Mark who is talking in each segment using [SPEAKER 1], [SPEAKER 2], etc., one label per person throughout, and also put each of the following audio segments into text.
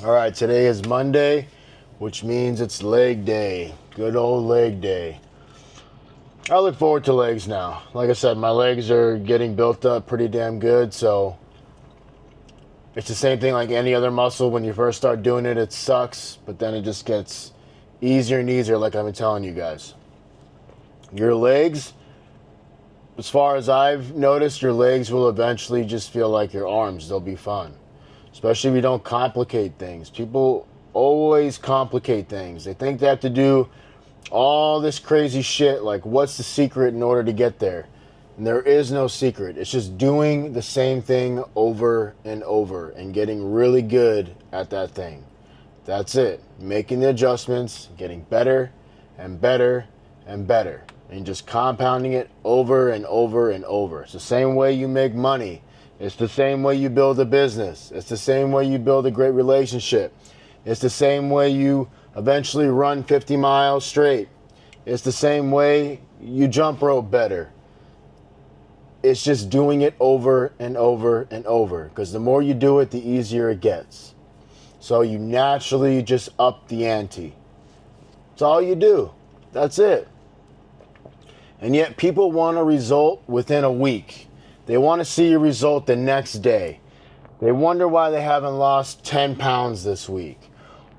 [SPEAKER 1] All right, today is Monday, which means it's leg day. Good old leg day. I look forward to legs now. Like I said, my legs are getting built up pretty damn good, so it's the same thing like any other muscle. When you first start doing it, it sucks, but then it just gets easier and easier, like I've been telling you guys. Your legs, as far as I've noticed, your legs will eventually just feel like your arms. They'll be fun. Especially if you don't complicate things. People always complicate things. They think they have to do all this crazy shit, like what's the secret in order to get there? And there is no secret. It's just doing the same thing over and over and getting really good at that thing. That's it. Making the adjustments, getting better and better and better, and just compounding it over and over and over. It's the same way you make money. It's the same way you build a business. It's the same way you build a great relationship. It's the same way you eventually run 50 miles straight. It's the same way you jump rope better. It's just doing it over and over and over, because the more you do it, the easier it gets. So you naturally just up the ante. That's all you do. That's it. And yet people want a result within a week. They want to see a result the next day. They wonder why they haven't lost 10 pounds this week.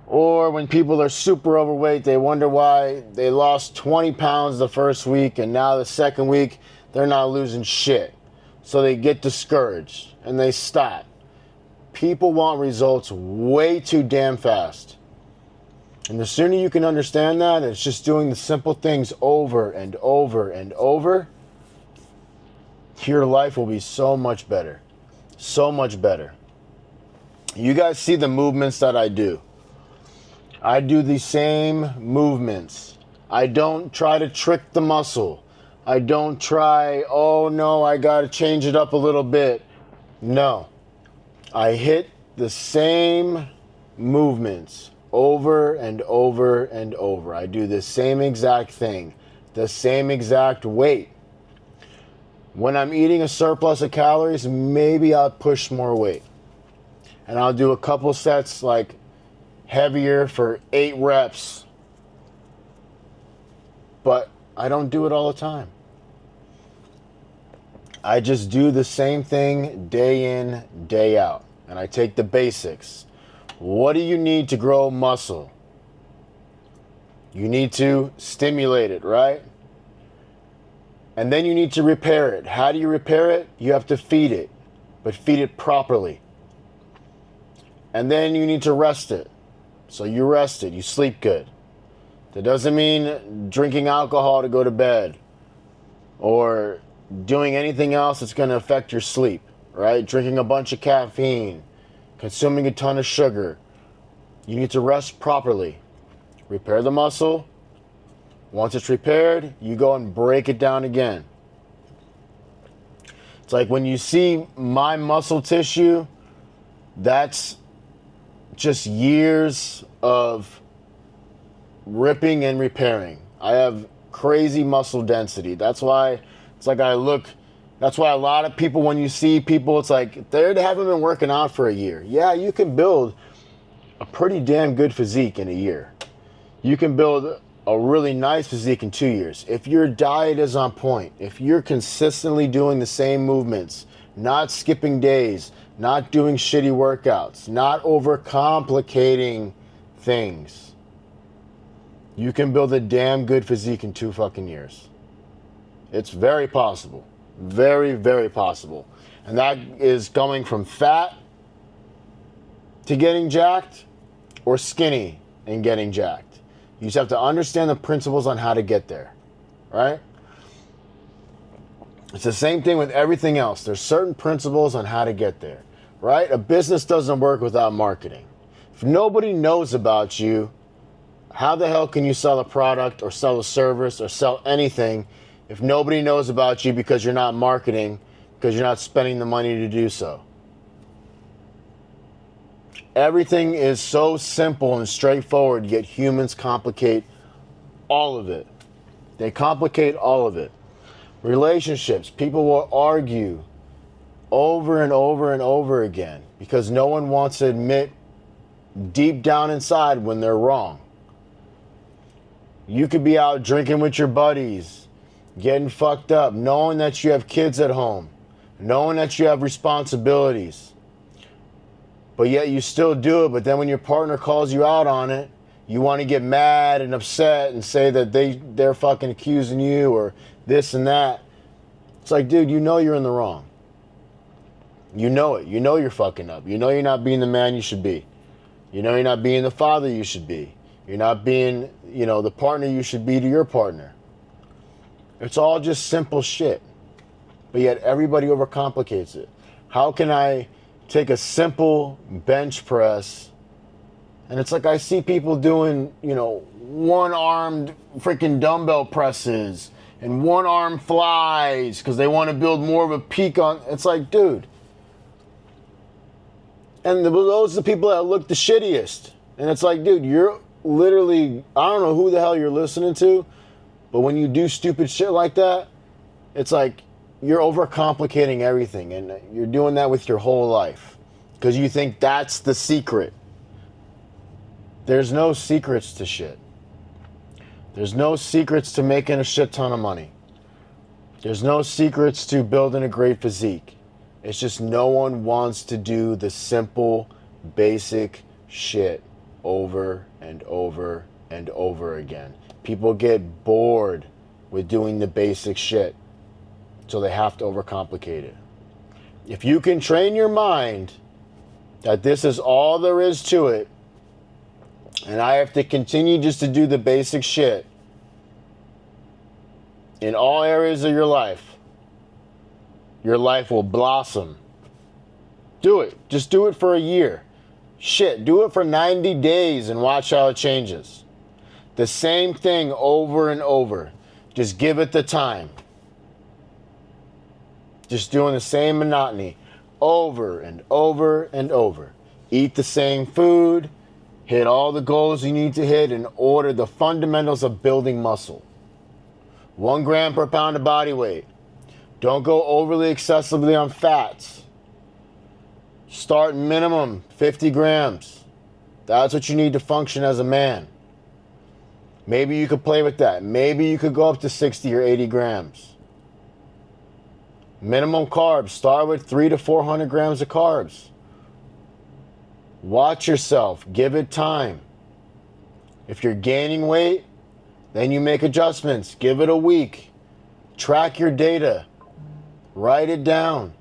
[SPEAKER 1] Or when people are super overweight, they wonder why they lost 20 pounds the first week and now the second week they're not losing shit. So they get discouraged and they stop. People want results way too damn fast. And the sooner you can understand that, it's just doing the simple things over and over and over, your life will be so much better. So much better. You guys see the movements that I do. I do the same movements. I don't try to trick the muscle. I don't try, oh no, I gotta change it up a little bit. No. I hit the same movements over and over and over. I do the same exact thing, the same exact weight. When I'm eating a surplus of calories, maybe I'll push more weight. And I'll do a couple sets like heavier for 8 reps. But I don't do it all the time. I just do the same thing day in, day out. And I take the basics. What do you need to grow muscle? You need to stimulate it, right? And then you need to repair it. How do you repair it? You have to feed it, but feed it properly. And then you need to rest it. So you rest it, you sleep good. That doesn't mean drinking alcohol to go to bed or doing anything else that's going to affect your sleep, right? Drinking a bunch of caffeine, consuming a ton of sugar. You need to rest properly. Repair the muscle. Once it's repaired, you go and break it down again. It's like when you see my muscle tissue, that's just years of ripping and repairing. I have crazy muscle density. That's why it's like that's why a lot of people, when you see people, it's like they haven't been working out for a year. Yeah, you can build a pretty damn good physique in a year. You can build a really nice physique in 2 years. If your diet is on point, if you're consistently doing the same movements, not skipping days, not doing shitty workouts, not overcomplicating things, you can build a damn good physique in 2 fucking years. It's very possible. Very, very possible. And that is going from fat to getting jacked or skinny and getting jacked. You just have to understand the principles on how to get there, right? It's the same thing with everything else. There's certain principles on how to get there, right? A business doesn't work without marketing. If nobody knows about you, how the hell can you sell a product or sell a service or sell anything if nobody knows about you because you're not marketing, because you're not spending the money to do so? Everything is so simple and straightforward, yet humans complicate all of it. They complicate all of it. Relationships, people will argue over and over and over again because no one wants to admit deep down inside when they're wrong. You could be out drinking with your buddies, getting fucked up, knowing that you have kids at home, knowing that you have responsibilities, but yet you still do it. But then when your partner calls you out on it, you want to get mad and upset and say that they're fucking accusing you or this and that. It's like, dude, you know you're in the wrong. You know it. You know you're fucking up. You know you're not being the man you should be. You know you're not being the father you should be. You're not being, the partner you should be to your partner. It's all just simple shit. But yet everybody overcomplicates it. How can I take a simple bench press, and it's like I see people doing, one-armed freaking dumbbell presses and one-arm flies because they want to build more of a peak on. It's like, dude. And those are the people that look the shittiest. And it's like, dude, you're literally, I don't know who the hell you're listening to, but when you do stupid shit like that, it's like you're overcomplicating everything, and you're doing that with your whole life because you think that's the secret. There's no secrets to shit. There's no secrets to making a shit ton of money. There's no secrets to building a great physique. It's just no one wants to do the simple, basic shit over and over and over again. People get bored with doing the basic shit, so they have to overcomplicate it. If you can train your mind that this is all there is to it, and I have to continue just to do the basic shit in all areas of your life will blossom. Do it. Just do it for a year. Shit, do it for 90 days and watch how it changes. The same thing over and over. Just give it the time. Just doing the same monotony over and over and over. Eat the same food. Hit all the goals you need to hit in order, the fundamentals of building muscle. 1 gram per pound of body weight. Don't go overly excessively on fats. Start minimum 50 grams. That's what you need to function as a man. Maybe you could play with that. Maybe you could go up to 60 or 80 grams. Minimum carbs. Start with 300 to 400 grams of carbs. Watch yourself. Give it time. If you're gaining weight, then you make adjustments. Give it a week. Track your data. Write it down.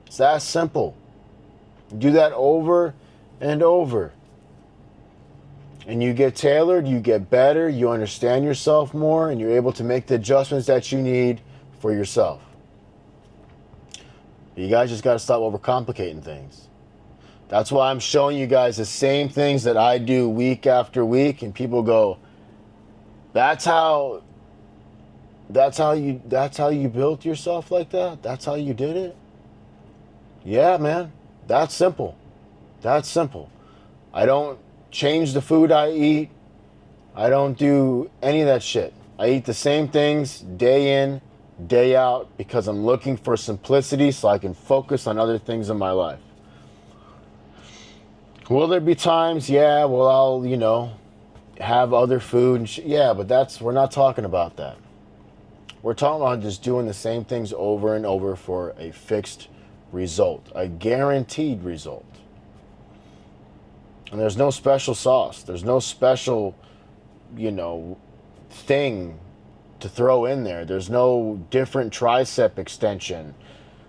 [SPEAKER 1] It's that simple. Do that over and over. And you get tailored, you get better, you understand yourself more, and you're able to make the adjustments that you need for yourself. You guys just got to stop overcomplicating things. That's why I'm showing you guys the same things that I do week after week, and people go, that's how you built yourself like that? That's how you did it? Yeah, man. That's simple. That's simple. I don't change the food I eat. I don't do any of that shit. I eat the same things day in, day out because I'm looking for simplicity so I can focus on other things in my life. Will there be times? Yeah, well, I'll, have other food and yeah, but we're not talking about that. We're talking about just doing the same things over and over for a fixed result, a guaranteed result. And there's no special sauce. There's no special, thing to throw in there. There's no different tricep extension.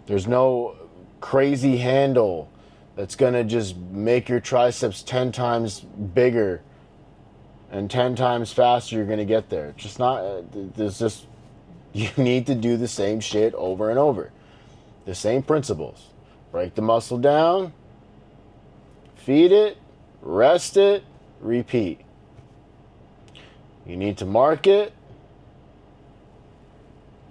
[SPEAKER 1] There's no crazy handle that's going to just make your triceps 10 times bigger and 10 times faster you're going to get there. It's just not, you need to do the same shit over and over. The same principles. Break the muscle down, feed it, rest it, repeat. You need to market,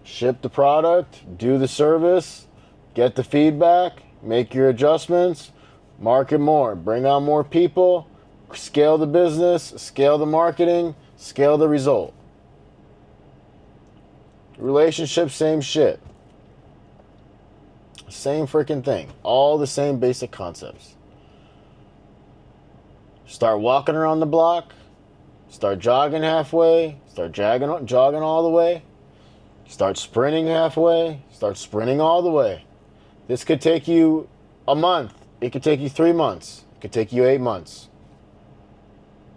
[SPEAKER 1] ship the product, do the service, get the feedback, make your adjustments, market more, bring on more people, scale the business, scale the marketing, scale the result. Relationship, same shit. Same freaking thing. All the same basic concepts. Start walking around the block. Start jogging halfway. Start jogging all the way. Start sprinting halfway. Start sprinting all the way. This could take you a month. It could take you 3 months. It could take you 8 months.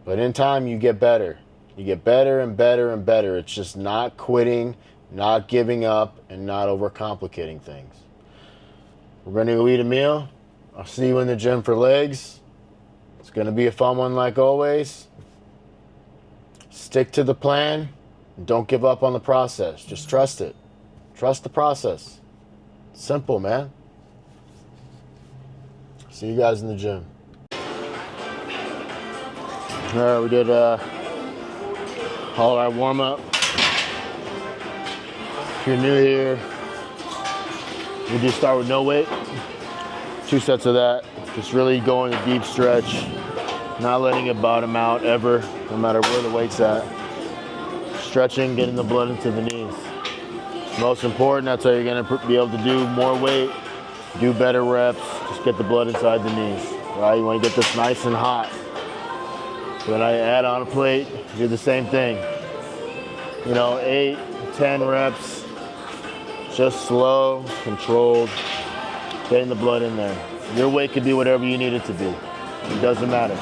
[SPEAKER 1] But in time, you get better. You get better and better and better. It's just not quitting, not giving up, and not overcomplicating things. We're going to go eat a meal. I'll see you in the gym for legs. It's going to be a fun one like always. Stick to the plan. Don't give up on the process. Just trust it. Trust the process. Simple, man. See you guys in the gym. All right, we did all our warm-up. If you're new here, we do start with no weight. 2 sets of that. Just really going a deep stretch, not letting it bottom out ever, no matter where the weight's at. Stretching, getting the blood into the knees. Most important, that's how you're gonna be able to do more weight, do better reps, just get the blood inside the knees, right? You wanna get this nice and hot. When I add on a plate, do the same thing. 8, 10 reps, just slow, controlled, getting the blood in there. Your weight could be whatever you need it to be. It doesn't matter.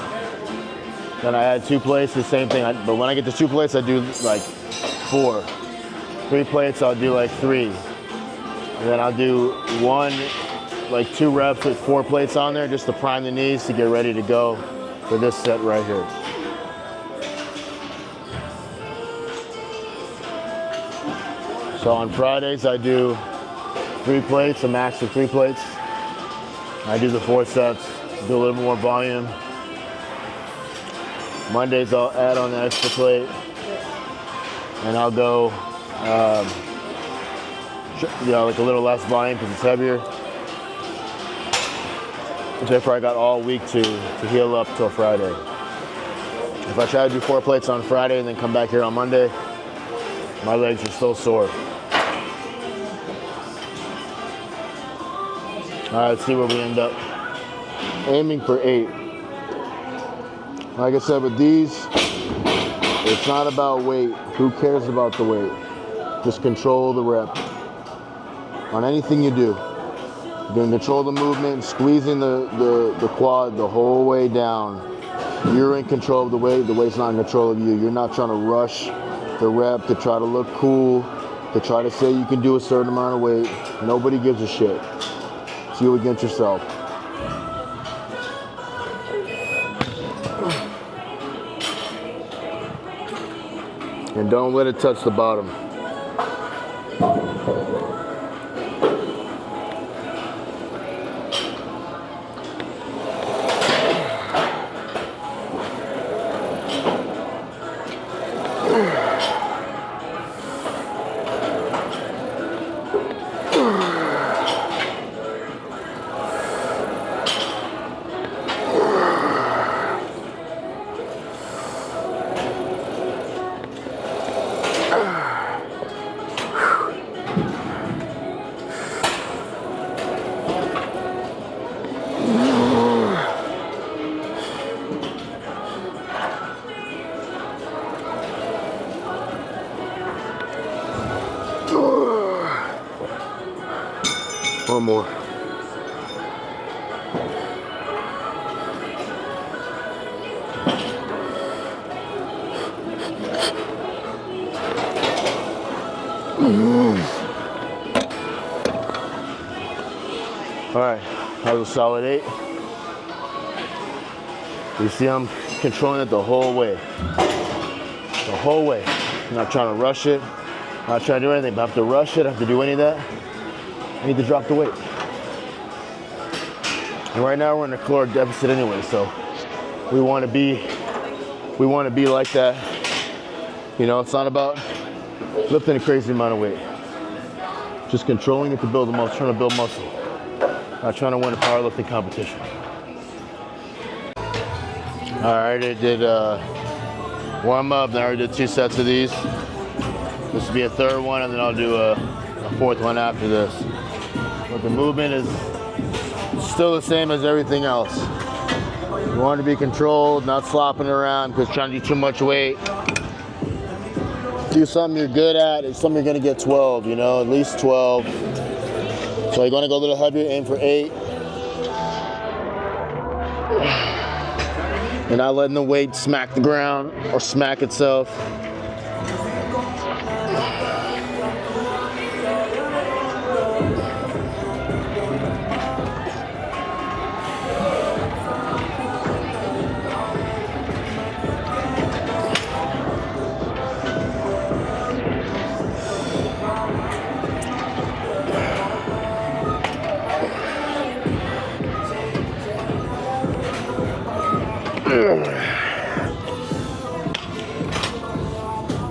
[SPEAKER 1] Then I add 2 plates, the same thing. But when I get to 2 plates, I do like 4. 3 plates, I'll do like 3. And then I'll do 2 reps with 4 plates on there just to prime the knees to get ready to go for this set right here. So on Fridays, I do 3 plates, a max of 3 plates. I do the 4 sets, do a little more volume. Mondays, I'll add on the extra plate. And I'll go, like a little less volume because it's heavier. Therefore, I got all week to heal up till Friday. If I try to do 4 plates on Friday and then come back here on Monday, my legs are still sore. All right, let's see where we end up. Aiming for 8. Like I said, with these, it's not about weight. Who cares about the weight? Just control the rep. On anything you do, you're going to control the movement, squeezing the quad the whole way down. You're in control of the weight. The weight's not in control of you. You're not trying to rush the rep to try to look cool, to try to say you can do a certain amount of weight. Nobody gives a shit. It's you against yourself. And don't let it touch the bottom. One more. All right, that was a solid 8. You see I'm controlling it the whole way. The whole way. I'm not trying to rush it. I'm not trying to do anything. If I have to rush it, I have to do any of that, I need to drop the weight. And right now we're in a caloric deficit anyway, so we want to be like that. It's not about lifting a crazy amount of weight. Just controlling it to build the muscle, trying to build muscle. Not trying to win a powerlifting competition. All right, I did warm up. Now I already did 2 sets of these. This will be a 3rd one, and then I'll do a 4th one after this. But the movement is still the same as everything else. You want to be controlled, not flopping around because trying to do too much weight. Do something you're good at. It's something you're going to get 12, you know, at least 12. So you're going to go a little heavier, aim for 8. You're not letting the weight smack the ground or smack itself.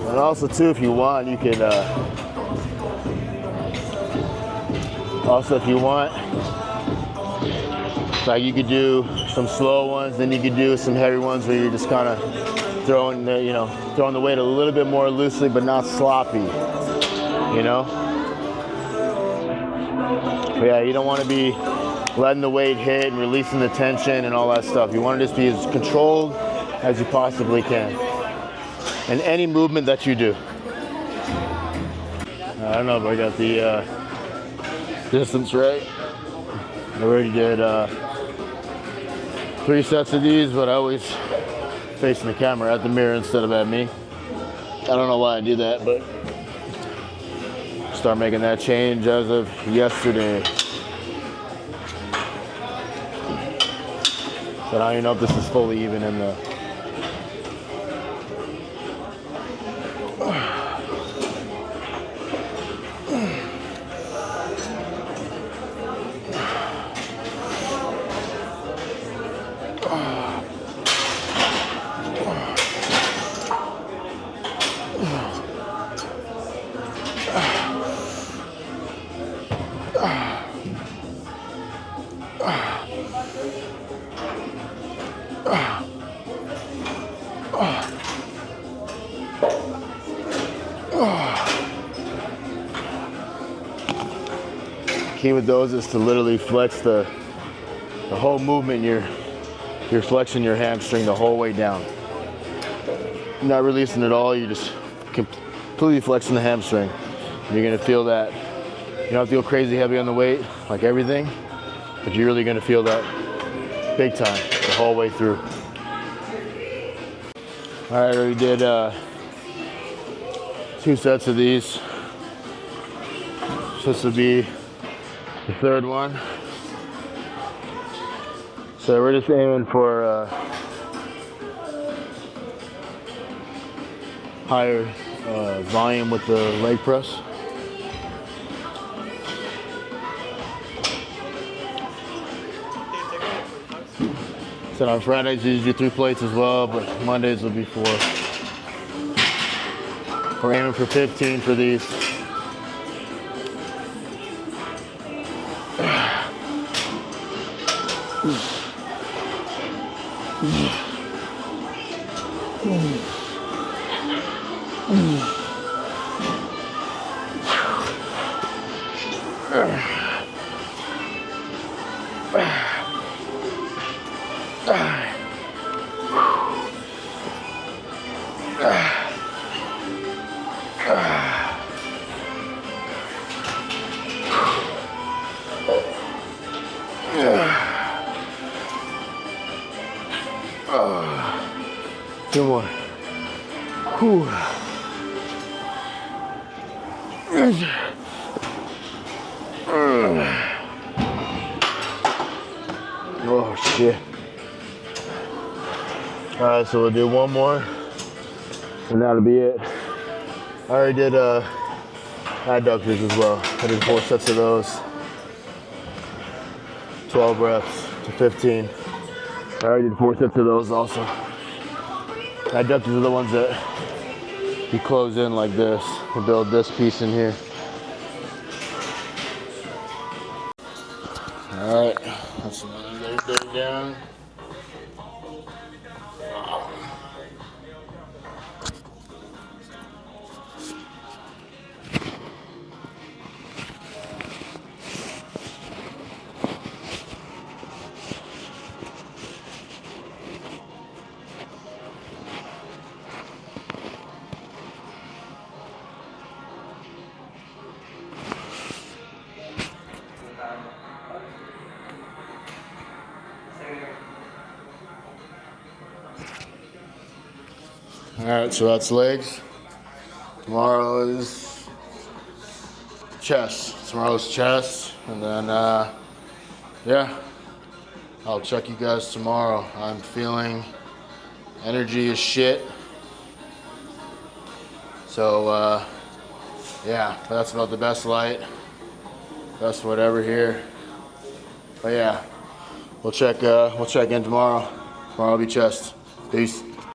[SPEAKER 1] And also too, if you want, you can like you could do some slow ones, then you could do some heavy ones where you're just kind of throwing the weight a little bit more loosely, but not sloppy, you know. But yeah, you don't want to be letting the weight hit and releasing the tension and all that stuff. You want to just be as controlled as you possibly can in any movement that you do. I don't know if I got the distance right. I already did 3 sets of these, but I always facing the camera at the mirror instead of at me. I don't know why I do that, but start making that change as of yesterday. So I don't even know if this is fully even in the. Key with those is to literally flex the whole movement. You're flexing your hamstring the whole way down. You're not releasing it all. You're just completely flexing the hamstring. You're gonna feel that. You don't have to go crazy heavy on the weight, like everything, but you're really gonna feel that big time the whole way through. All right, I already did 2 sets of these. So this will be the 3rd one. So we're just aiming for higher volume with the leg press. So on Fridays you do 3 plates as well, but Mondays will be 4. We're aiming for 15 for these. Two more. Whew. Oh shit. Alright, so we'll do one more and that'll be it. I already did adductors as well. I did 4 sets of those. 12 reps to 15. I already did 4 sets of those also. Adductors are the ones that you close in like this to build this piece in here. All right, that's another day down. All right, so that's legs. Tomorrow is chest. Tomorrow's chest, and then yeah, I'll check you guys tomorrow. I'm feeling energy as shit. So yeah, that's about the best light, best whatever here. But yeah, we'll check in tomorrow. Tomorrow will be chest. Peace.